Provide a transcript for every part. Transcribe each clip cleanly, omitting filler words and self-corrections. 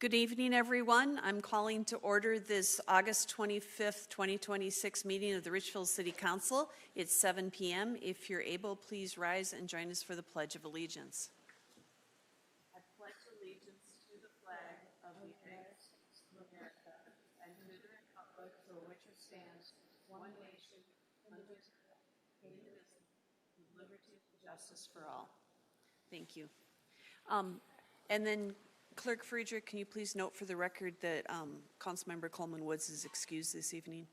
Good evening, everyone. I'm calling to order this August 25th, 2026 meeting of the Richfield City Council. It's 7 p.m. If you're able, please rise and join us for the Pledge of Allegiance. I pledge allegiance to the flag of the United States of America and to the republic for which it stands, one nation, under God, indivisible, with liberty and justice for all. Thank you. And then Clerk Friedrich, can you please note for the record that Councilmember Coleman Woods is excused this evening?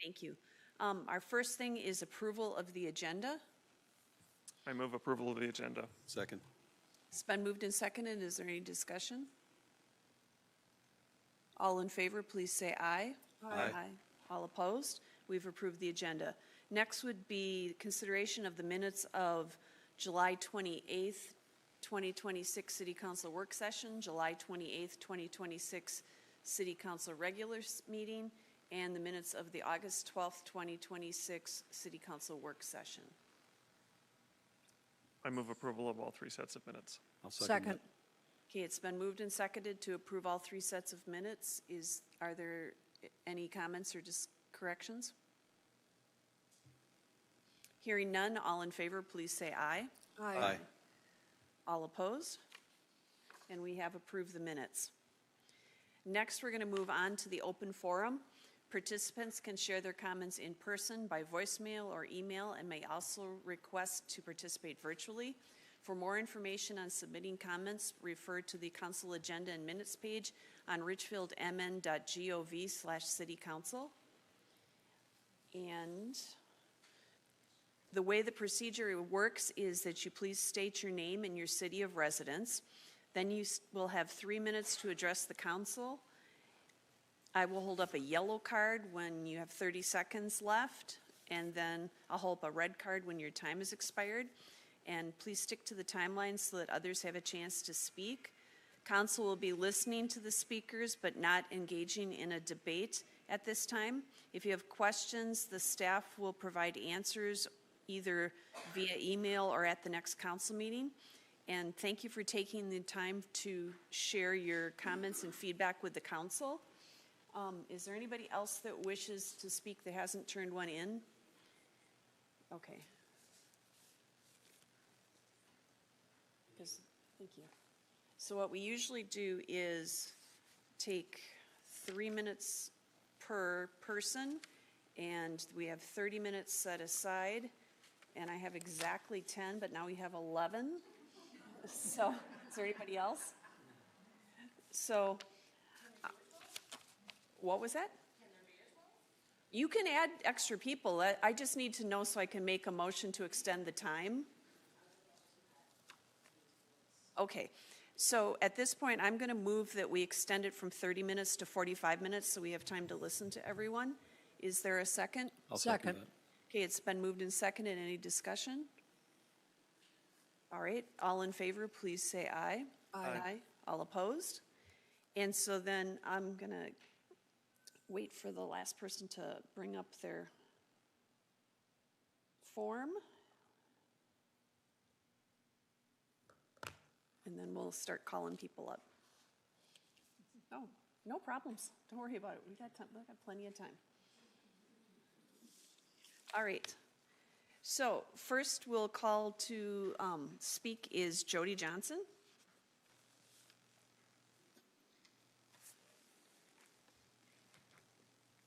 Thank you. Our first thing is approval of the agenda. I move approval of the agenda. Second. It's been moved and seconded. Is there any discussion? All in favor, please say aye. Aye. All opposed? We've approved the agenda. Next would be consideration of the minutes of July 28th, 2026 City Council Work Session, July 28th, 2026 City Council Regular Meeting, and the minutes of the August 12th, 2026 City Council Work Session. I move approval of all three sets of minutes. I'll second. Okay, it's been moved and seconded to approve all three sets of minutes. Are there any comments or just corrections? Hearing none, all in favor, please say aye. Aye. All opposed? And we have approved the minutes. Next, we're going to move on to the open forum. Participants can share their comments in person, by voicemail or email, and may also request to participate virtually. For more information on submitting comments, refer to the council agenda and minutes page on richfieldmn.gov/citycouncil. And the way the procedure works is that you please state your name and your city of residence. Then you will have 3 minutes to address the council. I will hold up a yellow card when you have 30 seconds left, and then I'll hold up a red card when your time has expired. And please stick to the timeline so that others have a chance to speak. Council will be listening to the speakers but not engaging in a debate at this time. If you have questions, the staff will provide answers either via email or at the next council meeting. And thank you for taking the time to share your comments and feedback with the council. Is there anybody else that wishes to speak that hasn't turned one in? Okay. Thank you. So what we usually do is take 3 minutes per person, and we have 30 minutes set aside. And I have exactly 10, but now we have 11. So, is there anybody else? So, what was that? You can add extra people. I just need to know so I can make a motion to extend the time. Okay. So, at this point, I'm going to move that we extend it from 30 minutes to 45 minutes so we have time to listen to everyone. Is there a second? I'll second that. Okay, it's been moved and seconded. Any discussion? All right, all in favor, please say aye. Aye. All opposed? And so then I'm going to wait for the last person to bring up their form. And then we'll start calling people up. Oh, no problems. Don't worry about it. We got time. We got plenty of time. All right. So first we'll call to speak is Jody Johnson.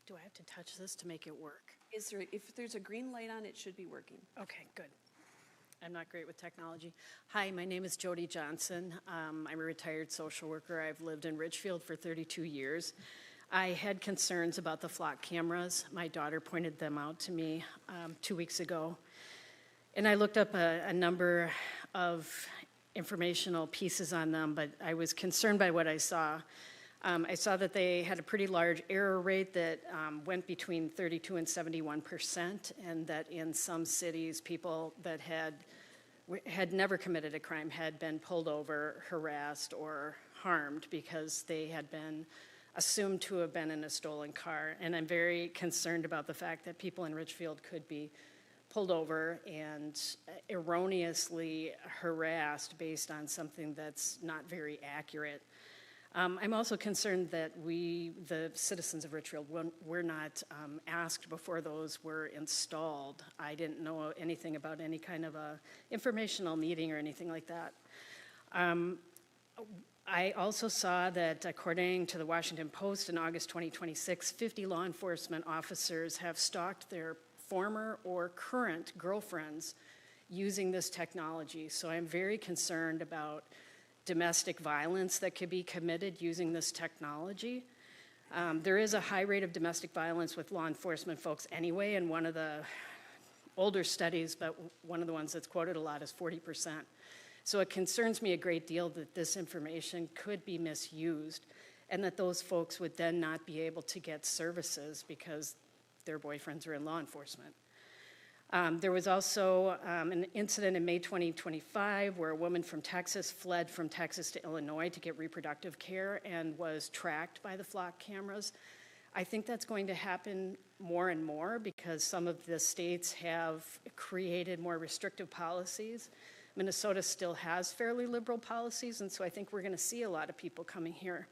Do I have to touch this to make it work? If there's a green light on, it should be working. Okay, good. I'm not great with technology. Hi, my name is Jody Johnson. I'm a retired social worker. I've lived in Richfield for 32 years. I had concerns about the flock cameras. My daughter pointed them out to me 2 weeks ago. And I looked up a number of informational pieces on them, but I was concerned by what I saw. I saw that they had a pretty large error rate that went between 32 and 71%, and that in some cities, people that had never committed a crime had been pulled over, harassed, or harmed because they had been assumed to have been in a stolen car. And I'm very concerned about the fact that people in Richfield could be pulled over and erroneously harassed based on something that's not very accurate. I'm also concerned that we, the citizens of Richfield, were not asked before those were installed. I didn't know anything about any kind of a informational meeting or anything like that. I also saw that according to the Washington Post in August 2026, 50 law enforcement officers have stalked their former or current girlfriends using this technology. So I'm very concerned about domestic violence that could be committed using this technology. There is a high rate of domestic violence with law enforcement folks anyway, and one of the older studies, but one of the ones that's quoted a lot is 40%. So it concerns me a great deal that this information could be misused and that those folks would then not be able to get services because their boyfriends are in law enforcement. There was also an incident in May 2025 where a woman from Texas fled from Texas to Illinois to get reproductive care and was tracked by the flock cameras. I think that's going to happen more and more because some of the states have created more restrictive policies. Minnesota still has fairly liberal policies, and so I think we're going to see a lot of people coming here.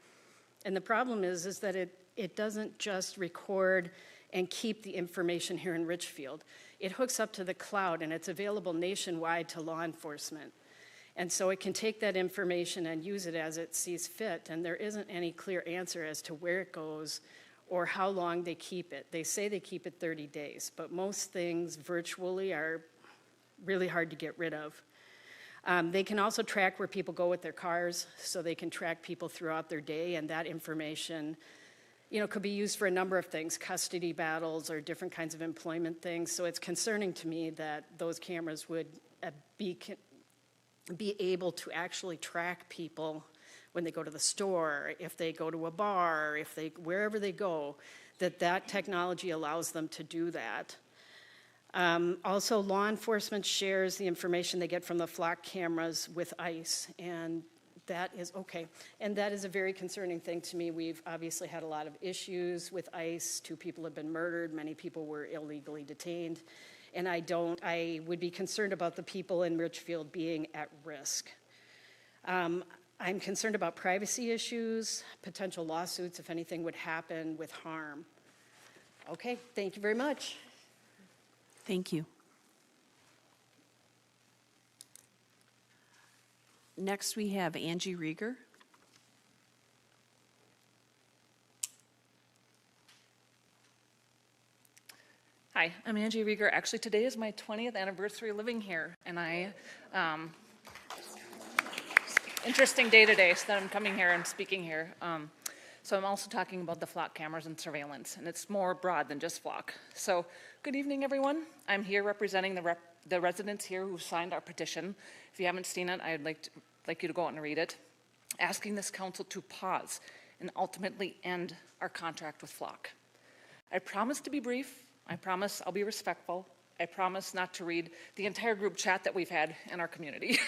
And the problem is that it doesn't just record and keep the information here in Richfield. It hooks up to the cloud, and it's available nationwide to law enforcement. And so it can take that information and use it as it sees fit, and there isn't any clear answer as to where it goes or how long they keep it. They say they keep it 30 days, but most things virtually are really hard to get rid of. They can also track where people go with their cars, so they can track people throughout their day, and that information, could be used for a number of things, custody battles or different kinds of employment things. So it's concerning to me that those cameras would be able to actually track people when they go to the store, if they go to a bar, wherever they go, that technology allows them to do that. Also, law enforcement shares the information they get from the flock cameras with ICE, and that is okay. And that is a very concerning thing to me. We've obviously had a lot of issues with ICE. 2 people have been murdered. Many people were illegally detained. And I would be concerned about the people in Richfield being at risk. I'm concerned about privacy issues, potential lawsuits if anything would happen with harm. Okay, thank you very much. Thank you. Next, we have Angie Rieger. Hi, I'm Angie Rieger. Actually, today is my 20th anniversary living here, and interesting day today, so that I'm coming here and speaking here. So I'm also talking about the flock cameras and surveillance, and it's more broad than just flock. So good evening, everyone. I'm here representing the residents here who signed our petition. If you haven't seen it, I'd like you to go out and read it, asking this council to pause and ultimately end our contract with flock. I promise to be brief. I promise I'll be respectful. I promise not to read the entire group chat that we've had in our community.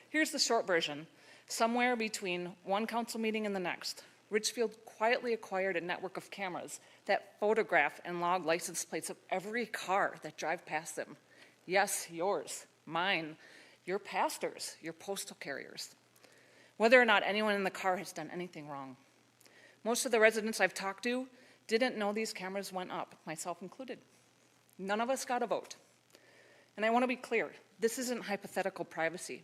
Here's the short version. Somewhere between one council meeting and the next, Richfield quietly acquired a network of cameras that photograph and log license plates of every car that drive past them. Yes, yours, mine, your pastors, your postal carriers. Whether or not anyone in the car has done anything wrong. Most of the residents I've talked to didn't know these cameras went up, myself included. None of us got a vote. And I want to be clear, this isn't hypothetical privacy.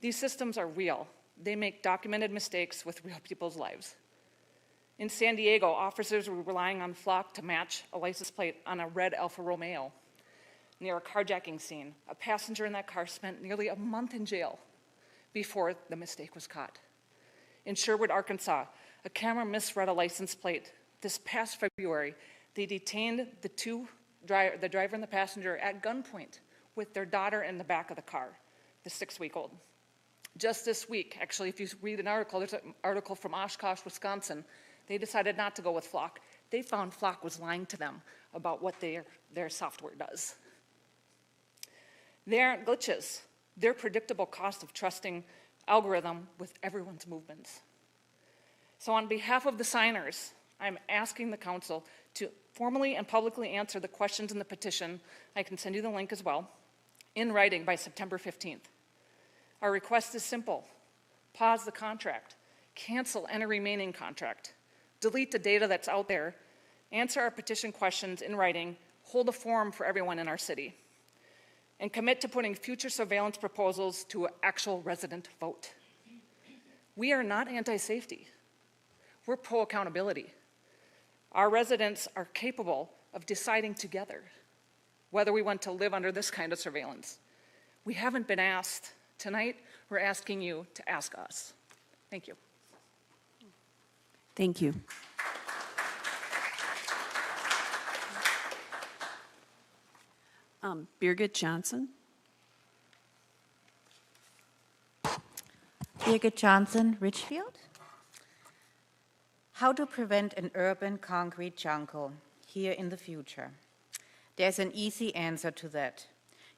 These systems are real. They make documented mistakes with real people's lives. In San Diego, officers were relying on flock to match a license plate on a red Alfa Romeo. Near a carjacking scene, a passenger in that car spent nearly a month in jail before the mistake was caught. In Sherwood, Arkansas, a camera misread a license plate. This past February, they detained the driver and the passenger at gunpoint with their daughter in the back of the car, the 6-week-old. Just this week, actually, if you read an article, there's an article from Oshkosh, Wisconsin, they decided not to go with flock. They found flock was lying to them about what their software does. They aren't glitches. They're predictable cost of trusting algorithm with everyone's movements. So on behalf of the signers, I'm asking the council to formally and publicly answer the questions in the petition, I can send you the link as well, in writing by September 15th. Our request is simple. Pause the contract, cancel any remaining contract, delete the data that's out there, answer our petition questions in writing, hold a forum for everyone in our city, and commit to putting future surveillance proposals to an actual resident vote. We are not anti-safety. We're pro-accountability. Our residents are capable of deciding together whether we want to live under this kind of surveillance. We haven't been asked. Tonight, we're asking you to ask us. Thank you. Thank you. Birgit Johnson. Birgit Johnson, Richfield. How to prevent an urban concrete jungle here in the future? There's an easy answer to that.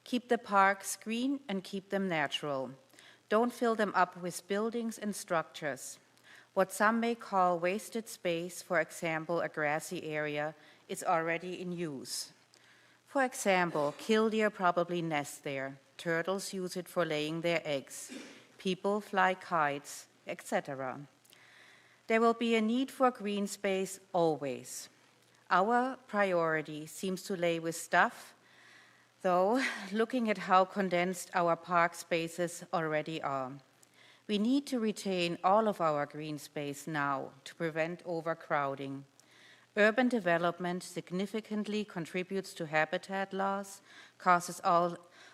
Keep the parks green and keep them natural. Don't fill them up with buildings and structures. What some may call wasted space, for example, a grassy area, is already in use. For example, killdeer probably nest there. Turtles use it for laying their eggs. People fly kites, etc. There will be a need for green space always. Our priority seems to lay with stuff, though, looking at how condensed our park spaces already are. We need to retain all of our green space now to prevent overcrowding. Urban development significantly contributes to habitat loss, causes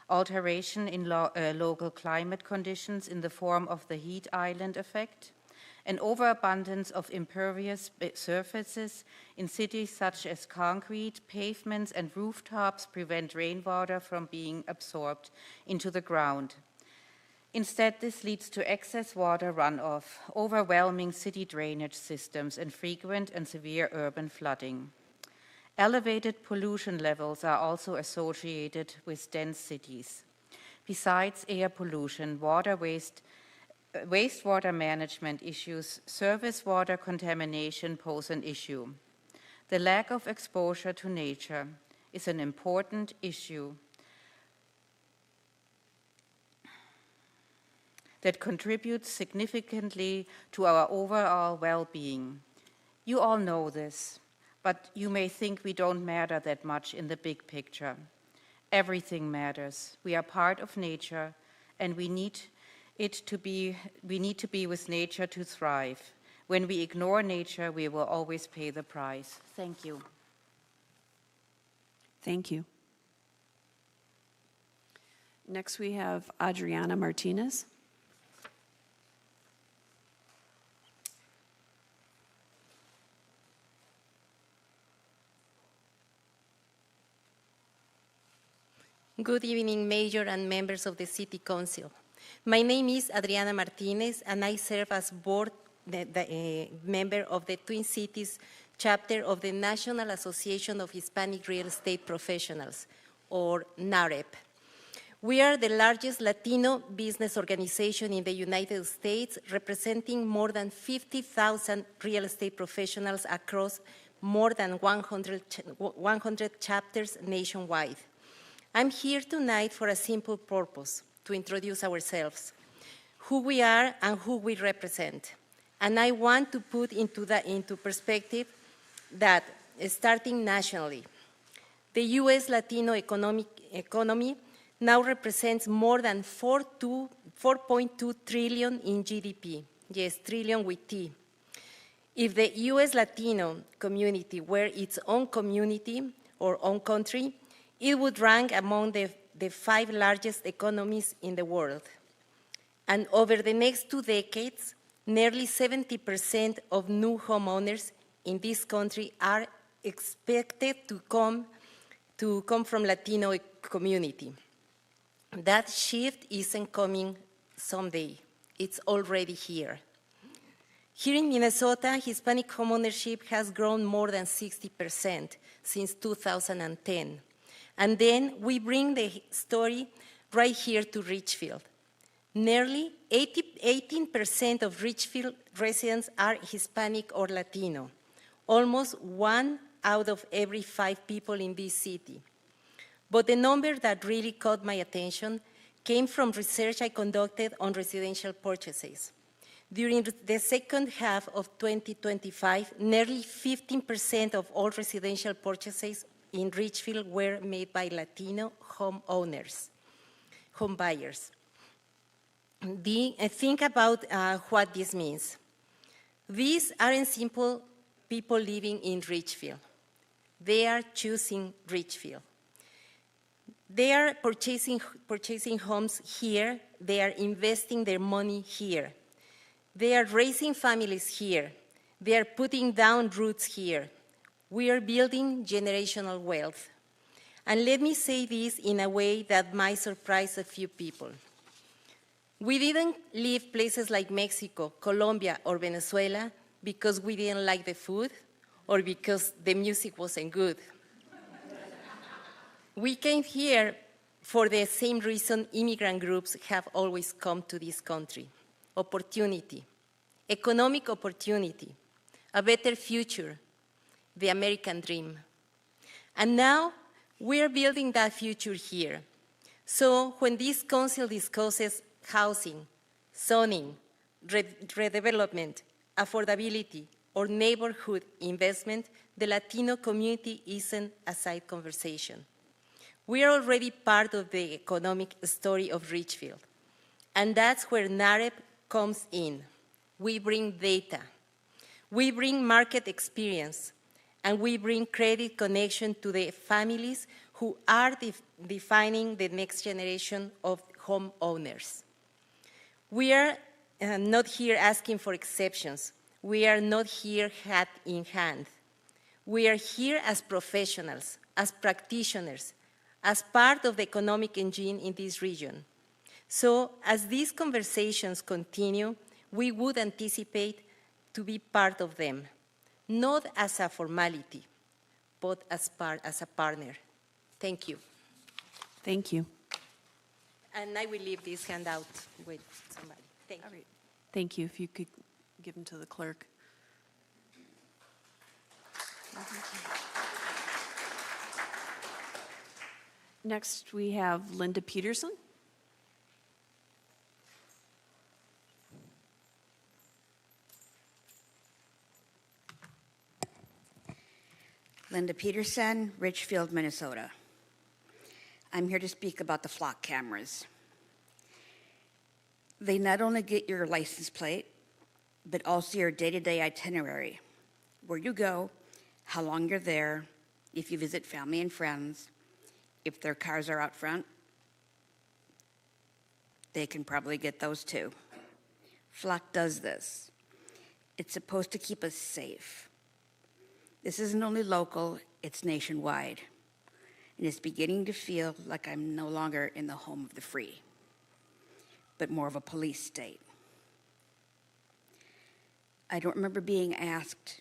alteration in local climate conditions in the form of the heat island effect, an overabundance of impervious surfaces in cities such as concrete, pavements, and rooftops prevent rainwater from being absorbed into the ground. Instead, this leads to excess water runoff, overwhelming city drainage systems, and frequent and severe urban flooding. Elevated pollution levels are also associated with dense cities. Besides air pollution, wastewater management issues, surface water contamination pose an issue. The lack of exposure to nature is an important issue that contributes significantly to our overall well-being. You all know this, but you may think we don't matter that much in the big picture. Everything matters. We are part of nature, and we need to be with nature to thrive. When we ignore nature, we will always pay the price. Thank you. Thank you. Next, we have Adriana Martinez. Good evening, Mayor and members of the City Council. My name is Adriana Martinez, and I serve as board member of the Twin Cities chapter of the National Association of Hispanic Real Estate Professionals, or NAREP. We are the largest Latino business organization in the United States, representing more than 50,000 real estate professionals across more than 100 chapters nationwide. I'm here tonight for a simple purpose, to introduce ourselves, who we are and who we represent. And I want to put into perspective that, starting nationally, the U.S. Latino economy now represents more than 4.2 trillion in GDP. Yes, trillion with T. If the U.S. Latino community were its own community or own country, it would rank among the 5 largest economies in the world. And over the next 2 decades, nearly 70% of new homeowners in this country are expected to come from Latino community. That shift isn't coming someday. It's already here. Here in Minnesota, Hispanic homeownership has grown more than 60% since 2010. And then we bring the story right here to Richfield. Nearly 18% of Richfield residents are Hispanic or Latino, almost 1 out of every 5 people in this city. But the number that really caught my attention came from research I conducted on residential purchases. During the second half of 2025, nearly 15% of all residential purchases in Richfield were made by Latino home buyers. Think about what this means. These aren't simple people living in Richfield. They are choosing Richfield. They are purchasing homes here. They are investing their money here. They are raising families here. They are putting down roots here. We are building generational wealth. And let me say this in a way that might surprise a few people. We didn't leave places like Mexico, Colombia, or Venezuela because we didn't like the food or because the music wasn't good. We came here for the same reason immigrant groups have always come to this country: opportunity, economic opportunity, a better future, the American dream. And now we're building that future here. So when this council discusses housing, zoning, redevelopment, affordability, or neighborhood investment, the Latino community isn't a side conversation. We are already part of the economic story of Richfield, and that's where NAREP comes in. We bring data, we bring market experience, and we bring credit connection to the families who are defining the next generation of homeowners. We are not here asking for exceptions. We are not here hat in hand. We are here as professionals, as practitioners, as part of the economic engine in this region. So as these conversations continue, we would anticipate to be part of them, not as a formality, but as a partner. Thank you. Thank you. And I will leave this handout with somebody. Thank you. All right. Thank you. If you could give them to the clerk. Next, we have Linda Peterson. Linda Peterson, Richfield, Minnesota. I'm here to speak about the flock cameras. They not only get your license plate, but also your day-to-day itinerary, where you go, how long you're there, if you visit family and friends, if their cars are out front. They can probably get those too. Flock does this. It's supposed to keep us safe. This isn't only local, it's nationwide. And it's beginning to feel like I'm no longer in the home of the free, but more of a police state. I don't remember being asked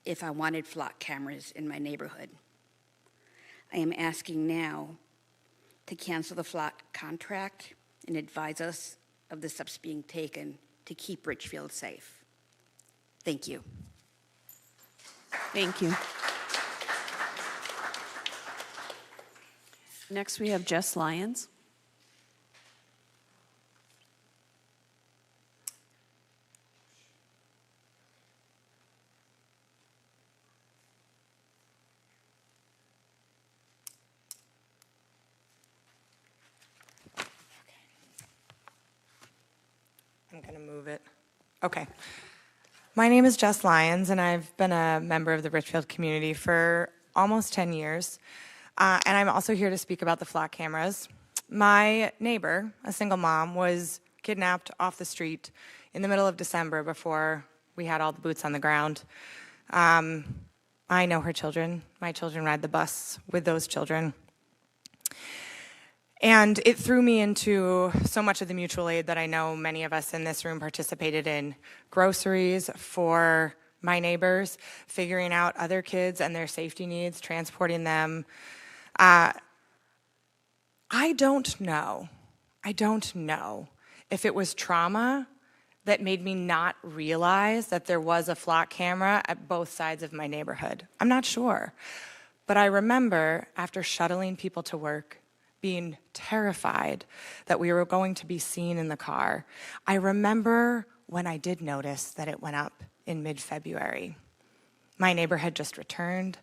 if I wanted flock cameras in my neighborhood. I am asking now to cancel the flock contract and advise us of the steps being taken to keep Richfield safe. Thank you. Thank you. Next, we have Jess Lyons. I'm going to move it. Okay. My name is Jess Lyons, and I've been a member of the Richfield community for almost 10 years. And I'm also here to speak about the flock cameras. My neighbor, a single mom, was kidnapped off the street in the middle of December before we had all the boots on the ground. I know her children. My children ride the bus with those children. And it threw me into so much of the mutual aid that I know many of us in this room participated in. Groceries for my neighbors, figuring out other kids and their safety needs, transporting them. I don't know if it was trauma that made me not realize that there was a flock camera at both sides of my neighborhood? I'm not sure. But I remember, after shuttling people to work, being terrified that we were going to be seen in the car. I remember when I did notice that it went up in mid-February. My neighbor had just returned.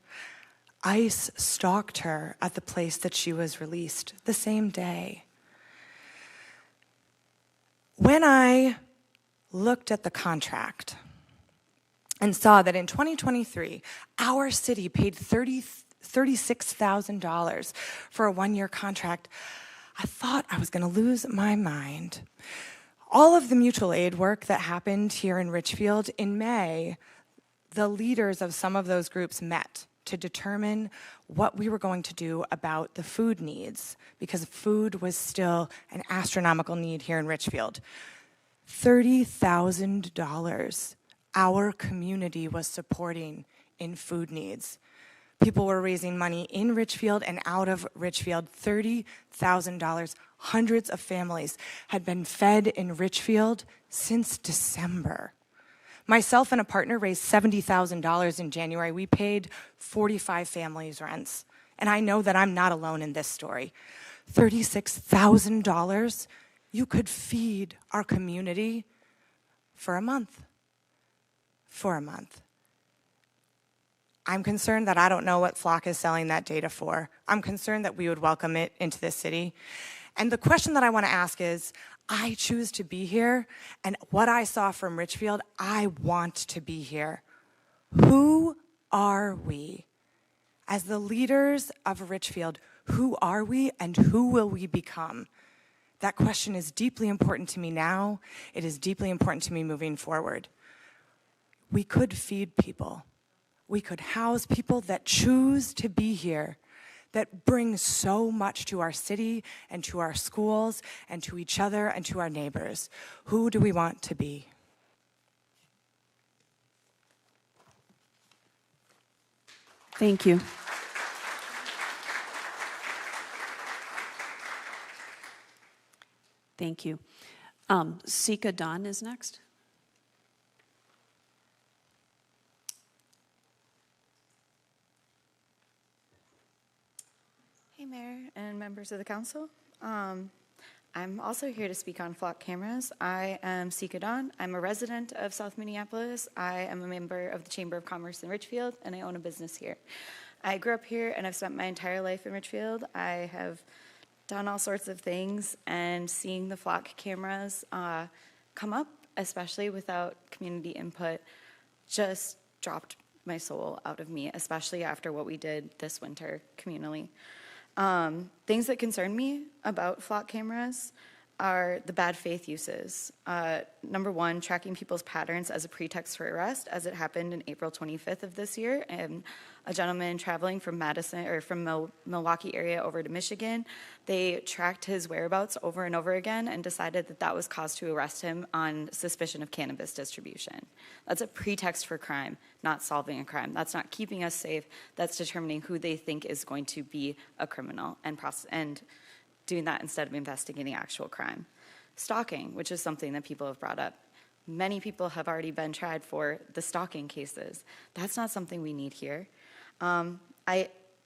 ICE stalked her at the place that she was released the same day. When I looked at the contract and saw that in 2023, our city paid $36,000 for a one-year contract, I thought I was going to lose my mind. All of the mutual aid work that happened here in Richfield in May, the leaders of some of those groups met to determine what we were going to do about the food needs, because food was still an astronomical need here in Richfield. $30,000 our community was supporting in food needs. People were raising money in Richfield and out of Richfield, $30,000. Hundreds of families had been fed in Richfield since December. Myself and a partner raised $70,000 in January. We paid 45 families rents. And I know that I'm not alone in this story. $36,000, you could feed our community for a month. For a month. I'm concerned that I don't know what Flock is selling that data for. I'm concerned that we would welcome it into this city. And the question that I want to ask is, I choose to be here, and what I saw from Richfield, I want to be here. Who are we? As the leaders of Richfield, who are we and who will we become? That question is deeply important to me now. It is deeply important to me moving forward. We could feed people. We could house people that choose to be here, that bring so much to our city and to our schools and to each other and to our neighbors. Who do we want to be? Thank you. Thank you. Sika Dunn is next. Hey, Mayor and members of the council. I'm also here to speak on flock cameras. I am Sika Dawn. I'm a resident of South Minneapolis. I am a member of the Chamber of Commerce in Richfield, and I own a business here. I grew up here, and I've spent my entire life in Richfield. I have done all sorts of things, and seeing the flock cameras come up, especially without community input, just dropped my soul out of me, especially after what we did this winter communally. Things that concern me about flock cameras are the bad faith uses. Number one, tracking people's patterns as a pretext for arrest, as it happened in April 25th of this year. And a gentleman traveling from Milwaukee area over to Michigan, they tracked his whereabouts over and over again and decided that that was cause to arrest him on suspicion of cannabis distribution. That's a pretext for crime, not solving a crime. That's not keeping us safe. That's determining who they think is going to be a criminal and doing that instead of investigating actual crime. Stalking, which is something that people have brought up. Many people have already been tried for the stalking cases. That's not something we need here. The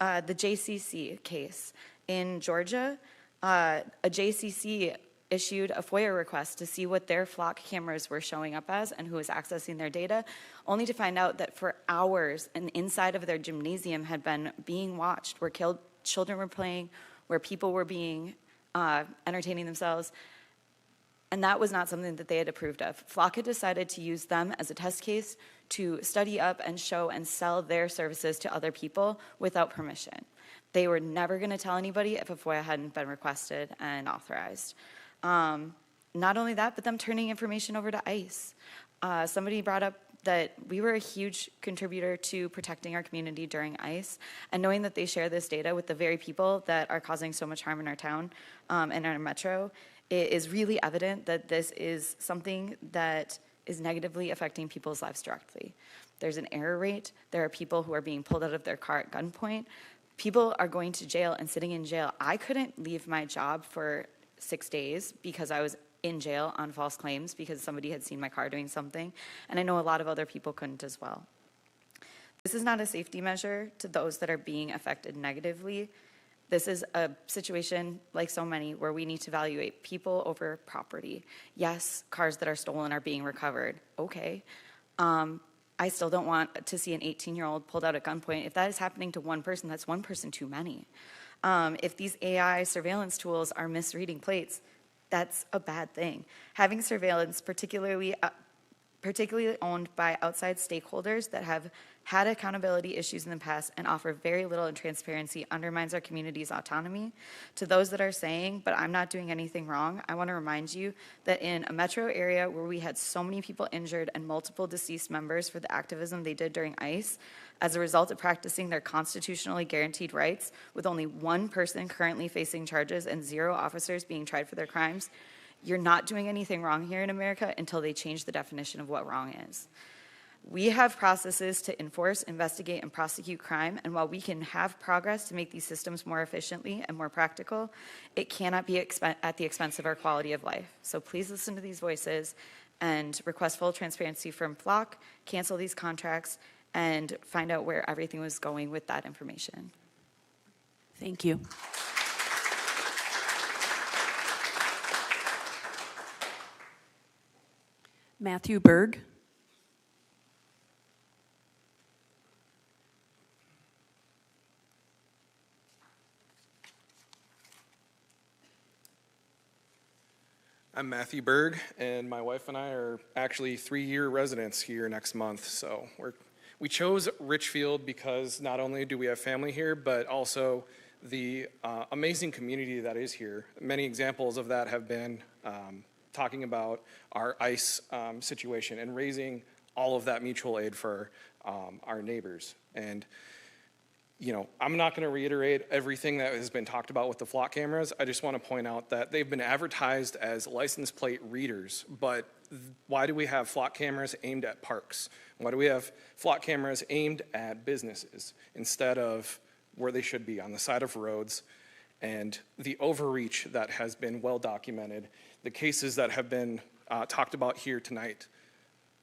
JCC case in Georgia, a JCC issued a FOIA request to see what their flock cameras were showing up as and who was accessing their data, only to find out that for hours an inside of their gymnasium had been being watched, where children were playing, where people were being entertaining themselves, and that was not something that they had approved of. Flock had decided to use them as a test case to study up and show and sell their services to other people without permission. They were never going to tell anybody if a FOIA hadn't been requested and authorized. Not only that, but them turning information over to ICE. Somebody brought up that we were a huge contributor to protecting our community during ICE, and knowing that they share this data with the very people that are causing so much harm in our town and our metro, it is really evident that this is something that is negatively affecting people's lives directly. There's an error rate. There are people who are being pulled out of their car at gunpoint. People are going to jail and sitting in jail. I couldn't leave my job for 6 days because I was in jail on false claims because somebody had seen my car doing something, and I know a lot of other people couldn't as well. This is not a safety measure to those that are being affected negatively. This is a situation, like so many, where we need to evaluate people over property. Yes, cars that are stolen are being recovered. Okay. I still don't want to see an 18-year-old pulled out at gunpoint. If that is happening to one person, that's one person too many. If these AI surveillance tools are misreading plates, that's a bad thing. Having surveillance, particularly owned by outside stakeholders that have had accountability issues in the past and offer very little in transparency, undermines our community's autonomy. To those that are saying, but I'm not doing anything wrong, I want to remind you that in a metro area where we had so many people injured and multiple deceased members for the activism they did during ICE, as a result of practicing their constitutionally guaranteed rights, with only one person currently facing charges and 0 officers being tried for their crimes, you're not doing anything wrong here in America until they change the definition of what wrong is. We have processes to enforce, investigate, and prosecute crime, and while we can have progress to make these systems more efficiently and more practical, it cannot be at the expense of our quality of life. So please listen to these voices and request full transparency from Flock, cancel these contracts, and find out where everything was going with that information. Thank you. Matthew Berg. I'm Matthew Berg, and my wife and I are actually 3-year residents here next month. So we chose Richfield because not only do we have family here, but also the amazing community that is here. Many examples of that have been talking about our ICE situation and raising all of that mutual aid for our neighbors. And you know, I'm not going to reiterate everything that has been talked about with the flock cameras. I just want to point out that they've been advertised as license plate readers, but why do we have flock cameras aimed at parks? Why do we have flock cameras aimed at businesses instead of where they should be, on the side of roads? And the overreach that has been well documented, the cases that have been talked about here tonight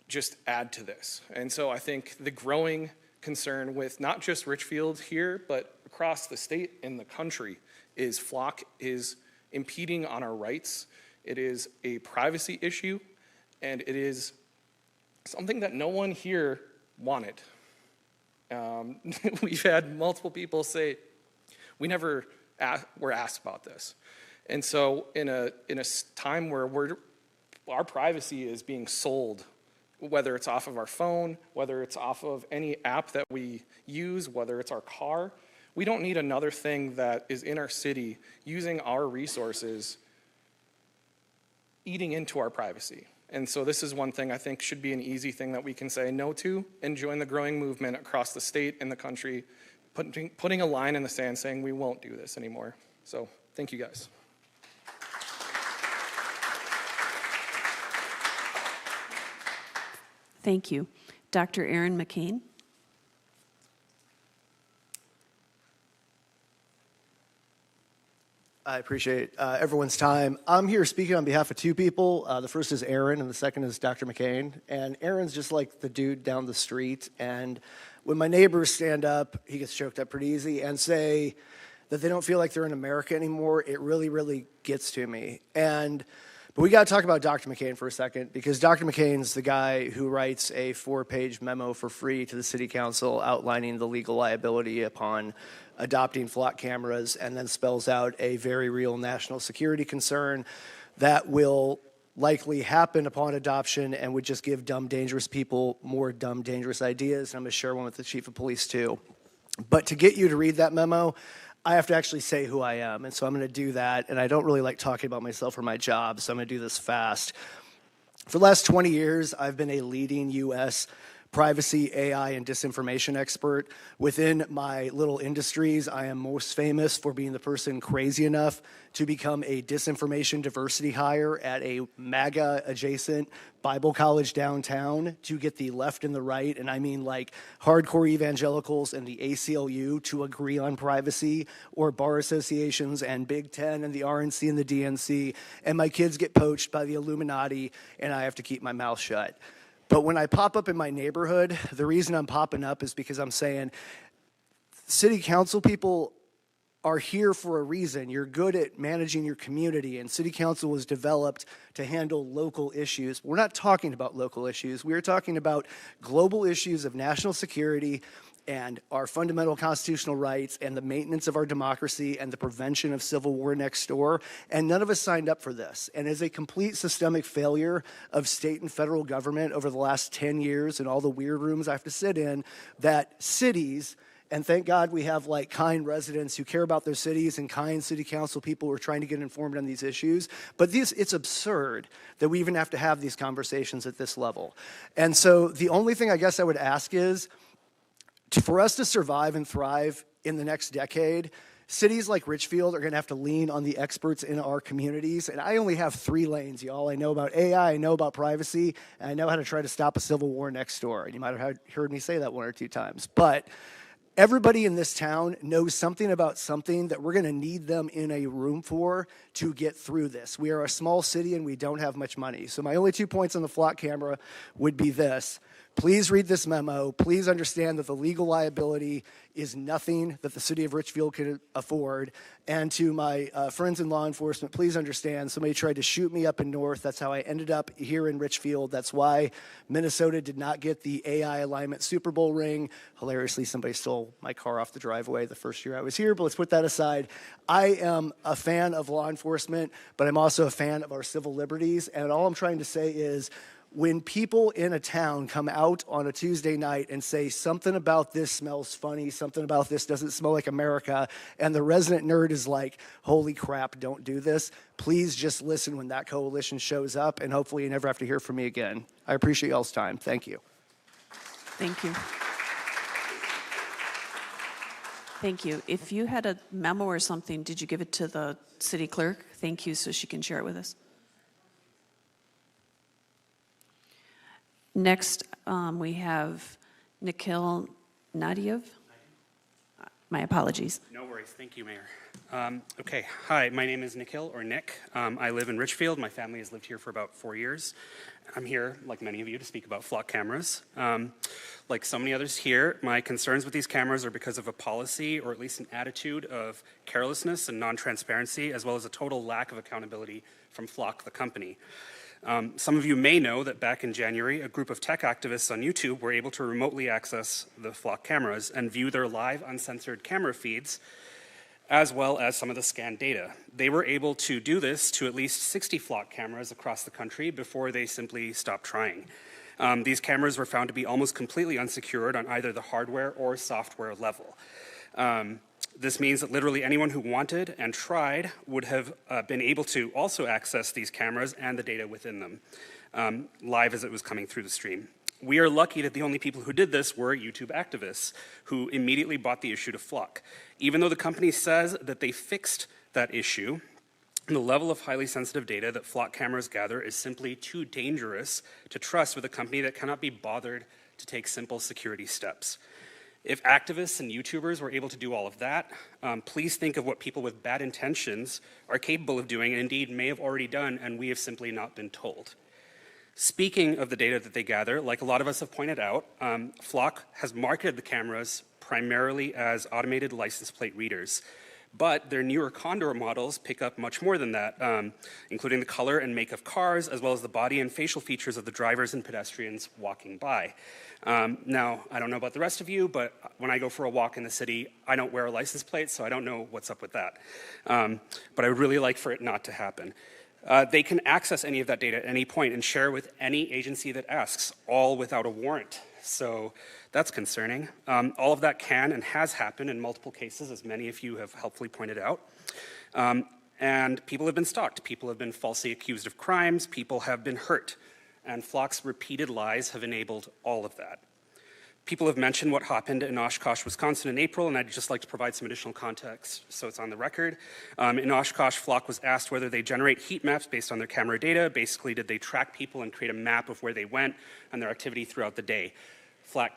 just add to this. And so I think the growing concern with not just Richfield here, but across the state and the country is flock is impeding on our rights. It is a privacy issue, and it is something that no one here wanted. We've had multiple people say, we never were asked about this. And so in a time where our privacy is being sold, whether it's off of our phone, whether it's off of any app that we use, whether it's our car, we don't need another thing that is in our city using our resources, eating into our privacy. And so this is one thing I think should be an easy thing that we can say no to and join the growing movement across the state and the country, putting a line in the sand saying we won't do this anymore. So thank you guys. Thank you. Dr. Erin McCain. I appreciate everyone's time. I'm here speaking on behalf of 2 people. The first is Aaron, and the second is Dr. McCain. And Aaron's just like the dude down the street. And when my neighbors stand up, he gets choked up pretty easy, and say that they don't feel like they're in America anymore, it really, really gets to me. But we got to talk about Dr. McCain for a second, because Dr. McCain's the guy who writes a 4-page memo for free to the city council outlining the legal liability upon adopting flock cameras, and then spells out a very real national security concern that will likely happen upon adoption and would just give dumb, dangerous people more dumb, dangerous ideas. And I'm going to share one with the chief of police too. But to get you to read that memo, I have to actually say who I am, and so I'm going to do that, and I don't really like talking about myself or my job, so I'm going to do this fast. For the last 20 years, I've been a leading U.S. privacy, AI, and disinformation expert. Within my little industries, I am most famous for being the person crazy enough to become a disinformation diversity hire at a MAGA-adjacent Bible college downtown to get the left and the right, and I mean like hardcore evangelicals and the ACLU to agree on privacy, or bar associations and Big Ten and the RNC and the DNC, and my kids get poached by the Illuminati, and I have to keep my mouth shut. But when I pop up in my neighborhood, the reason I'm popping up is because I'm saying, city council people are here for a reason. You're good at managing your community, and city council was developed to handle local issues. We're not talking about local issues. We are talking about global issues of national security and our fundamental constitutional rights and the maintenance of our democracy and the prevention of civil war next door. And none of us signed up for this. And as a complete systemic failure of state and federal government over the last 10 years and all the weird rooms I have to sit in, that cities, and thank God we have like kind residents who care about their cities and kind city council people who are trying to get informed on these issues. But it's absurd that we even have to have these conversations at this level. And so the only thing I guess I would ask is, for us to survive and thrive in the next decade, cities like Richfield are going to have to lean on the experts in our communities. And I only have 3 lanes, y'all. I know about AI, I know about privacy, and I know how to try to stop a civil war next door. And you might have heard me say that 1 or 2 times. But everybody in this town knows something about something that we're going to need them in a room for to get through this. We are a small city and we don't have much money. So my only 2 points on the flock camera would be this. Please read this memo. Please understand that the legal liability is nothing that the city of Richfield can afford. And to my friends in law enforcement, please understand somebody tried to shoot me up in North. That's how I ended up here in Richfield. That's why Minnesota did not get the AI alignment Super Bowl ring. Hilariously, somebody stole my car off the driveway the first year I was here, but let's put that aside. I am a fan of law enforcement, but I'm also a fan of our civil liberties. And all I'm trying to say is, when people in a town come out on a Tuesday night and say something about this smells funny, something about this doesn't smell like America, and the resident nerd is like, holy crap, don't do this, please just listen when that coalition shows up, and hopefully you never have to hear from me again. I appreciate y'all's time. Thank you. Thank you. Thank you. If you had a memo or something, did you give it to the city clerk? Thank you, so she can share it with us. Next, we have Nikhil Nadiev. My apologies. No worries. Thank you, Mayor. Okay. Hi, my name is Nikhil, or Nick. I live in Richfield. My family has lived here for about 4 years. I'm here, like many of you, to speak about flock cameras. Like so many others here, my concerns with these cameras are because of a policy, or at least an attitude of carelessness and non-transparency, as well as a total lack of accountability from Flock, the company. Some of you may know that back in January, a group of tech activists on YouTube were able to remotely access the Flock cameras and view their live uncensored camera feeds, as well as some of the scanned data. They were able to do this to at least 60 Flock cameras across the country before they simply stopped trying. These cameras were found to be almost completely unsecured on either the hardware or software level. This means that literally anyone who wanted and tried would have been able to also access these cameras and the data within them, live as it was coming through the stream. We are lucky that the only people who did this were YouTube activists who immediately bought the issue to Flock. Even though the company says that they fixed that issue, the level of highly sensitive data that Flock cameras gather is simply too dangerous to trust with a company that cannot be bothered to take simple security steps. If activists and YouTubers were able to do all of that, please think of what people with bad intentions are capable of doing, and indeed may have already done, and we have simply not been told. Speaking of the data that they gather, like a lot of us have pointed out, Flock has marketed the cameras primarily as automated license plate readers. But their newer Condor models pick up much more than that, including the color and make of cars, as well as the body and facial features of the drivers and pedestrians walking by. Now, I don't know about the rest of you, but when I go for a walk in the city, I don't wear a license plate, so I don't know what's up with that. But I would really like for it not to happen. They can access any of that data at any point and share with any agency that asks, all without a warrant. So that's concerning. All of that can and has happened in multiple cases, as many of you have helpfully pointed out. And people have been stalked. People have been falsely accused of crimes. People have been hurt. And Flock's repeated lies have enabled all of that. People have mentioned what happened in Oshkosh, Wisconsin in April, and I'd just like to provide some additional context so it's on the record. In Oshkosh, Flock was asked whether they generate heat maps based on their camera data. Basically, did they track people and create a map of where they went and their activity throughout the day? Flock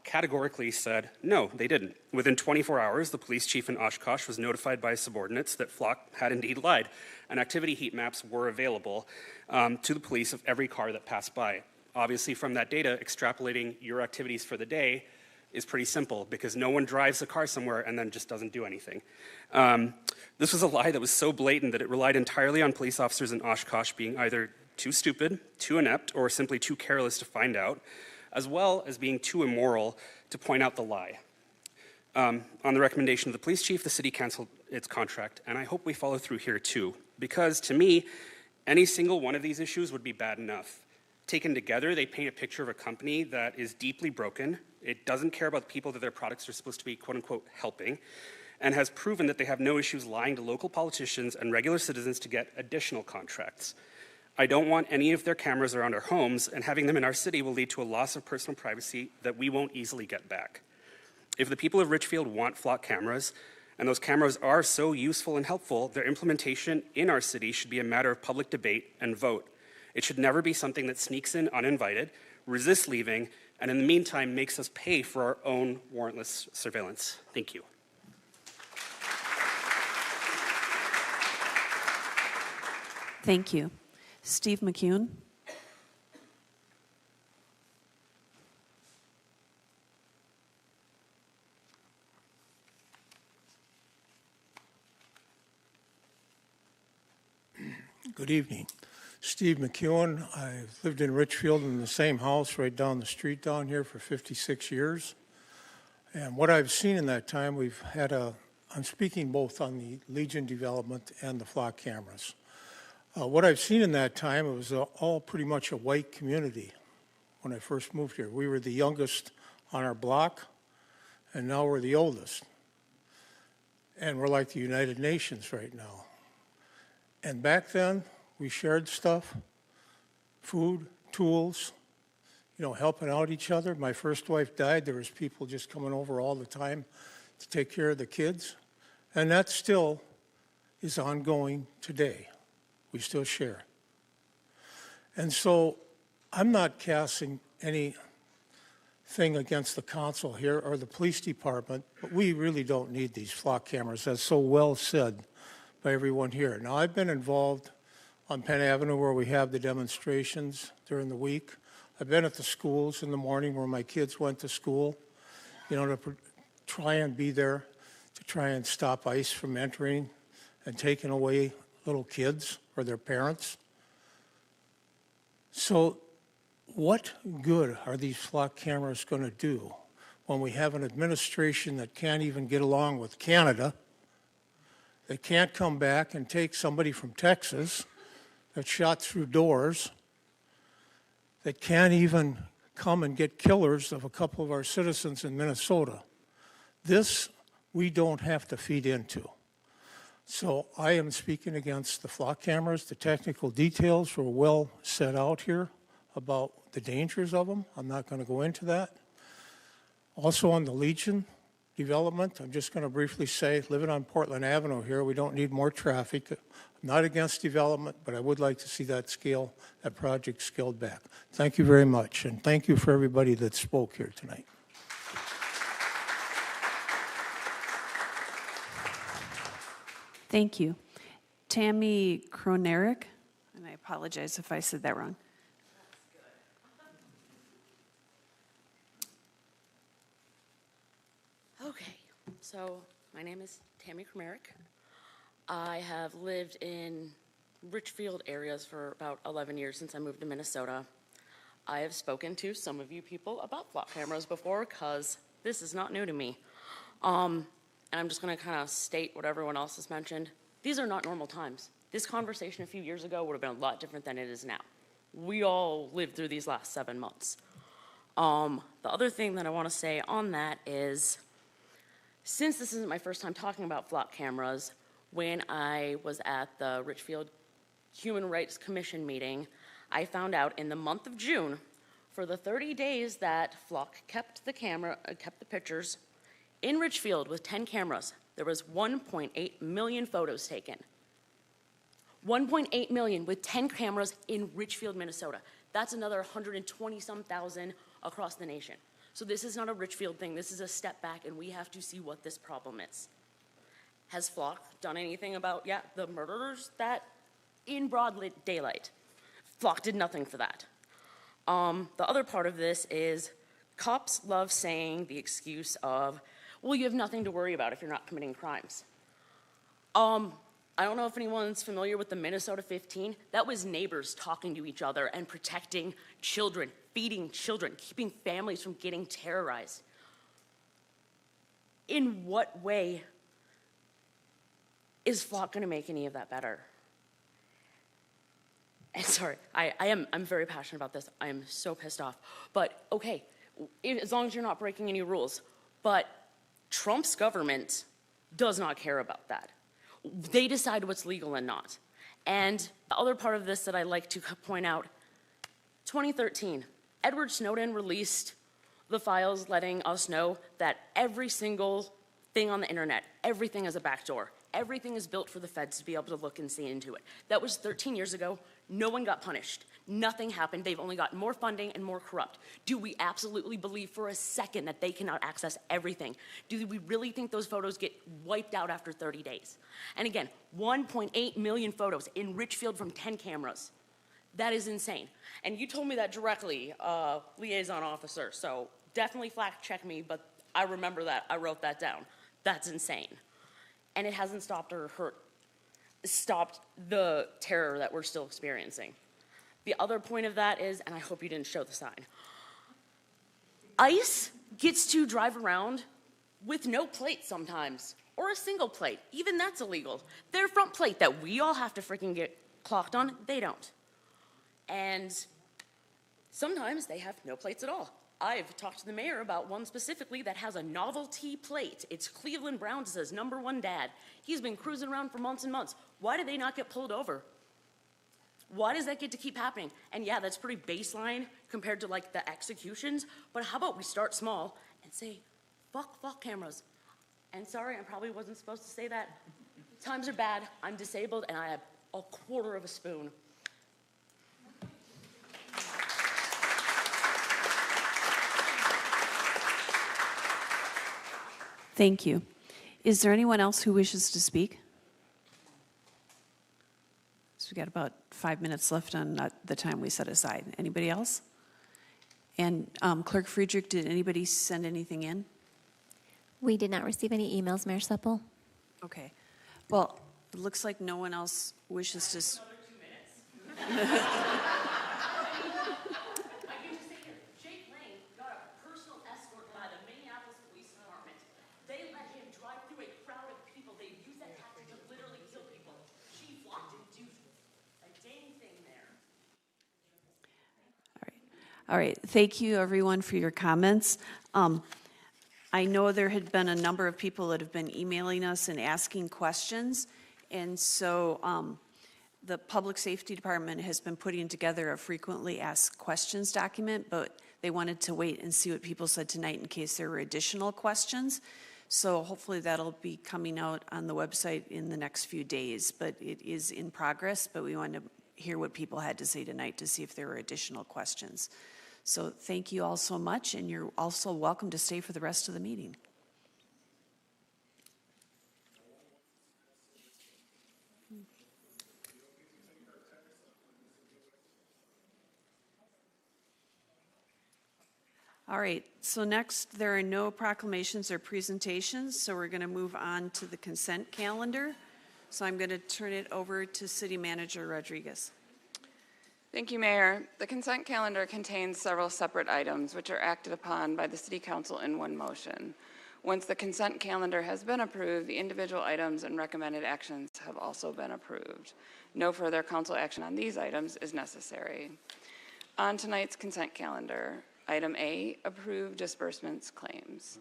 categorically said, no, they didn't. Within 24 hours, the police chief in Oshkosh was notified by his subordinates that Flock had indeed lied, and activity heat maps were available to the police of every car that passed by. Obviously, from that data, extrapolating your activities for the day is pretty simple because no one drives a car somewhere and then just doesn't do anything. This was a lie that was so blatant that it relied entirely on police officers in Oshkosh being either too stupid, too inept, or simply too careless to find out, as well as being too immoral to point out the lie. On the recommendation of the police chief, the city canceled its contract, and I hope we follow through here too, because to me, any single one of these issues would be bad enough. Taken together, they paint a picture of a company that is deeply broken. It doesn't care about the people that their products are supposed to be, quote unquote, helping, and has proven that they have no issues lying to local politicians and regular citizens to get additional contracts. I don't want any of their cameras around our homes, and having them in our city will lead to a loss of personal privacy that we won't easily get back. If the people of Richfield want Flock cameras, and those cameras are so useful and helpful, their implementation in our city should be a matter of public debate and vote. It should never be something that sneaks in uninvited, resists leaving, and in the meantime makes us pay for our own warrantless surveillance. Thank you. Thank you. Steve McCune. Good evening. Steve McEwen. I've lived in Richfield in the same house right down the street down here for 56 years. And what I've seen in that time, I'm speaking both on the Legion development and the Flock cameras. What I've seen in that time, it was all pretty much a white community when I first moved here. We were the youngest on our block, and now we're the oldest. And we're like the United Nations right now. And back then, we shared stuff, food, tools, helping out each other. My first wife died. There was people just coming over all the time to take care of the kids. And that still is ongoing today. We still share. And so I'm not casting anything against the council here or the police department, but we really don't need these Flock cameras. That's so well said by everyone here. Now, I've been involved on Penn Avenue where we have the demonstrations during the week. I've been at the schools in the morning where my kids went to school, to try and be there, to try and stop ICE from entering and taking away little kids or their parents. So what good are these Flock cameras going to do when we have an administration that can't even get along with Canada, that can't come back and take somebody from Texas that shot through doors, that can't even come and get killers of a couple of our citizens in Minnesota? This we don't have to feed into. So I am speaking against the Flock cameras. The technical details were well set out here about the dangers of them. I'm not going to go into that. Also on the Legion development, I'm just going to briefly say, living on Portland Avenue here, we don't need more traffic. I'm not against development, but I would like to see that project scaled back. Thank you very much, and thank you for everybody that spoke here tonight. Thank you. Tammy Kronerick, and I apologize if I said that wrong. Okay, so my name is Tammy Kramerick. I have lived in Richfield areas for about 11 years since I moved to Minnesota. I have spoken to some of you people about Flock cameras before because this is not new to me. And I'm just going to kind of state what everyone else has mentioned. These are not normal times. This conversation a few years ago would have been a lot different than it is now. We all lived through these last 7 months. The other thing that I want to say on that is, since this isn't my first time talking about Flock cameras, when I was at the Richfield Human Rights Commission meeting, I found out in the month of June, For the 30 days that Flock kept the pictures, in Richfield with 10 cameras, there was 1.8 million photos taken. 1.8 million with 10 cameras in Richfield, Minnesota. That's another 120-some thousand across the nation. So this is not a Richfield thing. This is a step back, and we have to see what this problem is. Has Flock done anything about, the murderers that in broad daylight? Flock did nothing for that. The other part of this is cops love saying the excuse of, well, you have nothing to worry about if you're not committing crimes. I don't know if anyone's familiar with the Minnesota 15. That was neighbors talking to each other and protecting children, feeding children, keeping families from getting terrorized. In what way is Flock going to make any of that better? And sorry, I'm very passionate about this. I am so pissed off. But okay, as long as you're not breaking any rules. But Trump's government does not care about that. They decide what's legal and not. And the other part of this that I like to point out, 2013, Edward Snowden released the files letting us know that every single thing on the internet, everything is a backdoor. Everything is built for the feds to be able to look and see into it. That was 13 years ago. No one got punished. Nothing happened. They've only gotten more funding and more corrupt. Do we absolutely believe for a second that they cannot access everything? Do we really think those photos get wiped out after 30 days? And again, 1.8 million photos in Richfield from 10 cameras. That is insane. And you told me that directly, liaison officer, so definitely fact check me, but I remember that. I wrote that down. That's insane. And it hasn't stopped the terror that we're still experiencing. The other point of that is, and I hope you didn't show the sign, ICE gets to drive around with no plate sometimes, or a single plate. Even that's illegal. Their front plate that we all have to freaking get clocked on, they don't. And sometimes they have no plates at all. I've talked to the mayor about one specifically that has a novelty plate. It's Cleveland Browns, it says #1 dad. He's been cruising around for months and months. Why did they not get pulled over? Why does that get to keep happening? And yeah, that's pretty baseline compared to like the executions, but how about we start small and say, fuck cameras. And sorry, I probably wasn't supposed to say that. Times are bad, I'm disabled, and I have a quarter of a spoon. Thank you. Is there anyone else who wishes to speak? So we've got about 5 minutes left on the time we set aside. Anybody else? And Clerk Friedrich, did anybody send anything in? We did not receive any emails, Mayor Supple. Okay. Well, it looks like no one else wishes to. All right, thank you everyone for your comments. I know there had been a number of people that have been emailing us and asking questions, and so the Public Safety Department has been putting together a frequently asked questions document, but they wanted to wait and see what people said tonight in case there were additional questions. So hopefully that'll be coming out on the website in the next few days, but it is in progress, but we wanted to hear what people had to say tonight to see if there were additional questions. So thank you all so much, and you're also welcome to stay for the rest of the meeting. All right, so next there are no proclamations or presentations, so we're going to move on to the consent calendar. So I'm going to turn it over to City Manager Rodriguez. Thank you, Mayor. The consent calendar contains several separate items which are acted upon by the City Council in one motion. Once the consent calendar has been approved, the individual items and recommended actions have also been approved. No further council action on these items is necessary. On tonight's consent calendar, item A, approve disbursements claims.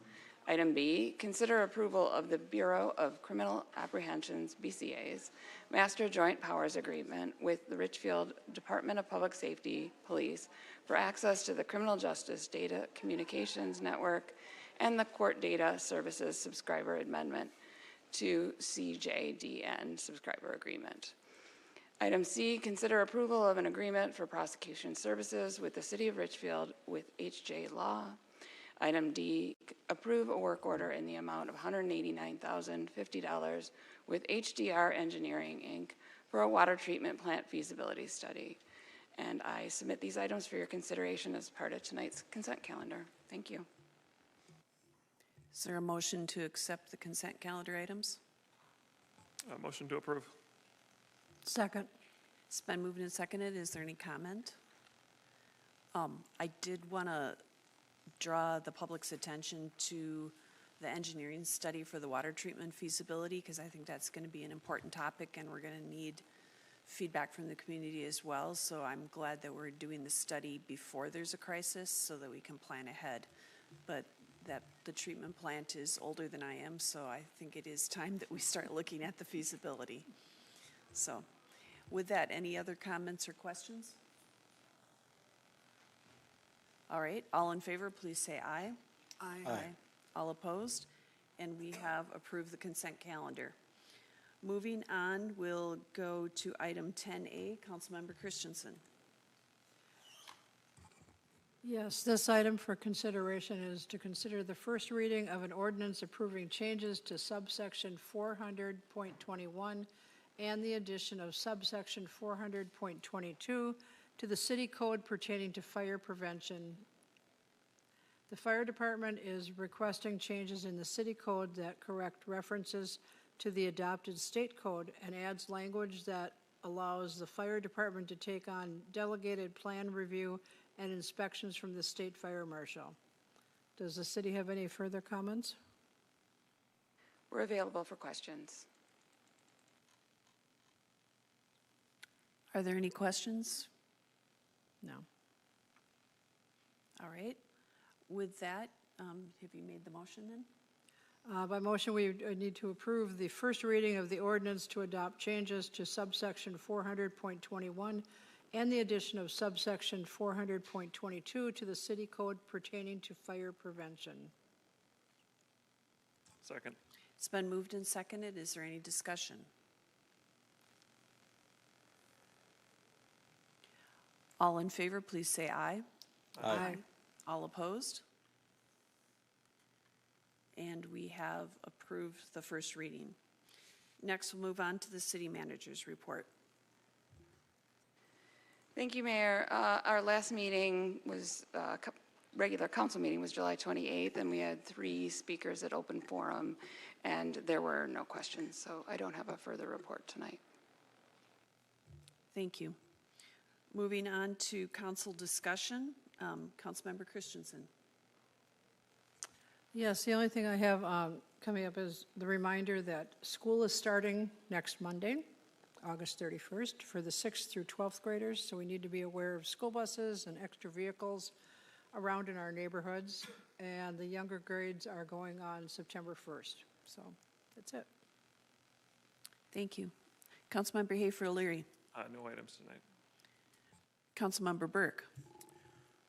Item B, consider approval of the Bureau of Criminal Apprehensions, BCA's, Master Joint Powers Agreement with the Richfield Department of Public Safety Police for access to the Criminal Justice Data Communications Network and the Court Data Services Subscriber Amendment to CJDN Subscriber Agreement. Item C, consider approval of an agreement for prosecution services with the City of Richfield with HJ Law. Item D, approve a work order in the amount of $189,050 with HDR Engineering, Inc. for a water treatment plant feasibility study. And I submit these items for your consideration as part of tonight's consent calendar. Thank you. Is there a motion to accept the consent calendar items? Motion to approve. Second. It's been moved and seconded. Is there any comment? I did want to draw the public's attention to the engineering study for the water treatment feasibility, because I think that's going to be an important topic and we're going to need feedback from the community as well. So I'm glad that we're doing the study before there's a crisis so that we can plan ahead. But that the treatment plant is older than I am, so I think it is time that we start looking at the feasibility. So with that, any other comments or questions? All right, all in favor, please say aye. Aye. All opposed? And we have approved the consent calendar. Moving on, we'll go to item 10A, Councilmember Christensen. Yes, this item for consideration is to consider the first reading of an ordinance approving changes to subsection 400.21 and the addition of subsection 400.22 to the city code pertaining to fire prevention. The fire department is requesting changes in the city code that correct references to the adopted state code and adds language that allows the fire department to take on delegated plan review and inspections from the state fire marshal. Does the city have any further comments? We're available for questions. Are there any questions? No. All right. With that, have you made the motion then? By motion, we need to approve the first reading of the ordinance to adopt changes to subsection 400.21 and the addition of subsection 400.22 to the city code pertaining to fire prevention. Second. It's been moved and seconded. Is there any discussion? All in favor, please say aye. Aye. All opposed? And we have approved the first reading. Next, we'll move on to the city manager's report. Thank you, Mayor. Our last meeting was, regular council meeting was July 28th, and we had 3 speakers at open forum, and there were no questions, so I don't have a further report tonight. Thank you. Moving on to council discussion, Councilmember Christensen. Yes, the only thing I have coming up is the reminder that school is starting next Monday, August 31st, for the 6th through 12th graders, so we need to be aware of school buses and extra vehicles around in our neighborhoods, and the younger grades are going on September 1st. So that's it. Thank you. Councilmember Hafer-O'Leary. No items tonight. Councilmember Burke.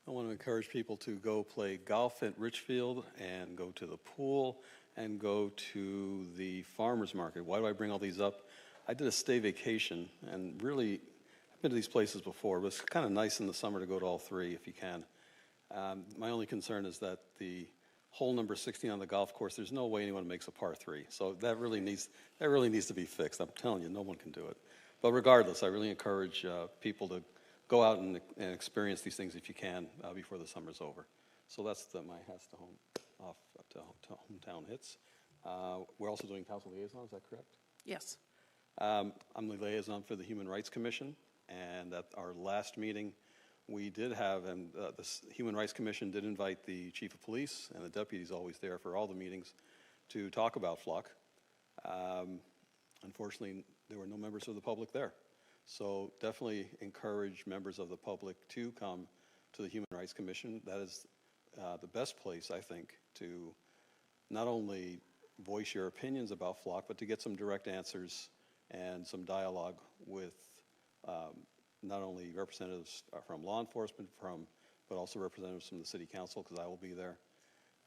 I want to encourage people to go play golf at Richfield and go to the pool and go to the farmer's market. Why do I bring all these up? I did a stay vacation, and really, I've been to these places before, but it's kind of nice in the summer to go to all 3 if you can. My only concern is that the hole number 16 on the golf course, there's no way anyone makes a par 3. So that really needs to be fixed. I'm telling you, no one can do it. But regardless, I really encourage people to go out and experience these things if you can before the summer's over. So that's my hats to hometown hits. We're also doing council liaison, is that correct? Yes. I'm the liaison for the Human Rights Commission, and at our last meeting, we did have, and the Human Rights Commission did invite the chief of police, and the deputy's always there for all the meetings, to talk about FLOC. Unfortunately, there were no members of the public there. So definitely encourage members of the public to come to the Human Rights Commission. That is the best place, I think, to not only voice your opinions about flock, but to get some direct answers and some dialogue with not only representatives from law enforcement, but also representatives from the city council, because I will be there.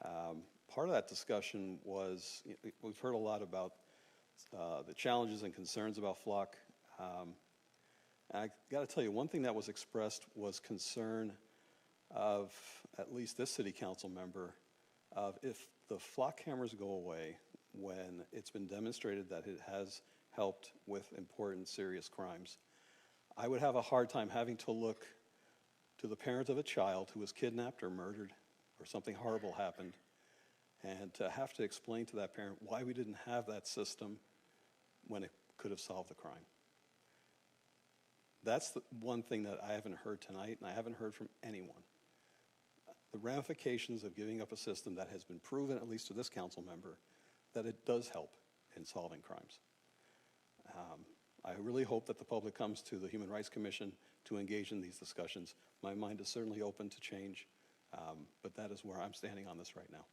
Part of that discussion was, we've heard a lot about the challenges and concerns about flock. And I got to tell you, one thing that was expressed was concern of at least this city council member of if the flock cameras go away when it's been demonstrated that it has helped with important serious crimes, I would have a hard time having to look to the parent of a child who was kidnapped or murdered or something horrible happened, and to have to explain to that parent why we didn't have that system when it could have solved the crime. That's the one thing that I haven't heard tonight, and I haven't heard from anyone. The ramifications of giving up a system that has been proven, at least to this council member, that it does help in solving crimes. I really hope that the public comes to the Human Rights Commission to engage in these discussions. My mind is certainly open to change, but that is where I'm standing on this right now.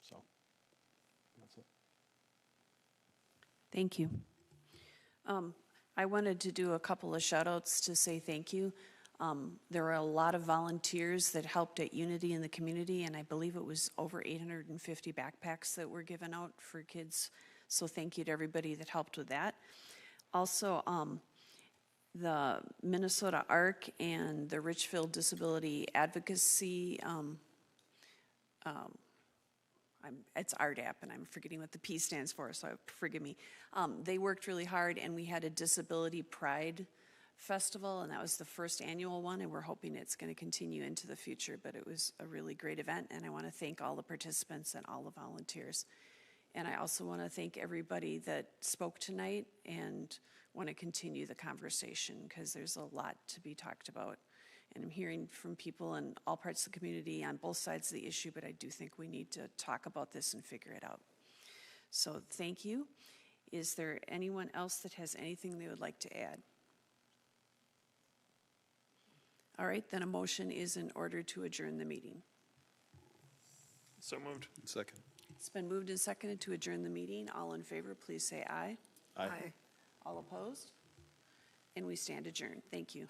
So, that's it. Thank you. I wanted to do a couple of shout outs to say thank you. There were a lot of volunteers that helped at Unity in the community, and I believe it was over 850 backpacks that were given out for kids. So thank you to everybody that helped with that. Also, the Minnesota ARC and the Richfield Disability Advocacy, it's RDAP, and I'm forgetting what the P stands for, so forgive me. They worked really hard, and we had a Disability Pride Festival, and that was the first annual one, and we're hoping it's going to continue into the future, but it was a really great event, and I want to thank all the participants and all the volunteers. And I also want to thank everybody that spoke tonight and want to continue the conversation, because there's a lot to be talked about. And I'm hearing from people in all parts of the community on both sides of the issue, but I do think we need to talk about this and figure it out. So thank you. Is there anyone else that has anything they would like to add? All right, then a motion is in order to adjourn the meeting. So moved. Second. It's been moved and seconded to adjourn the meeting. All in favor, please say aye. Aye. All opposed? And we stand adjourned. Thank you.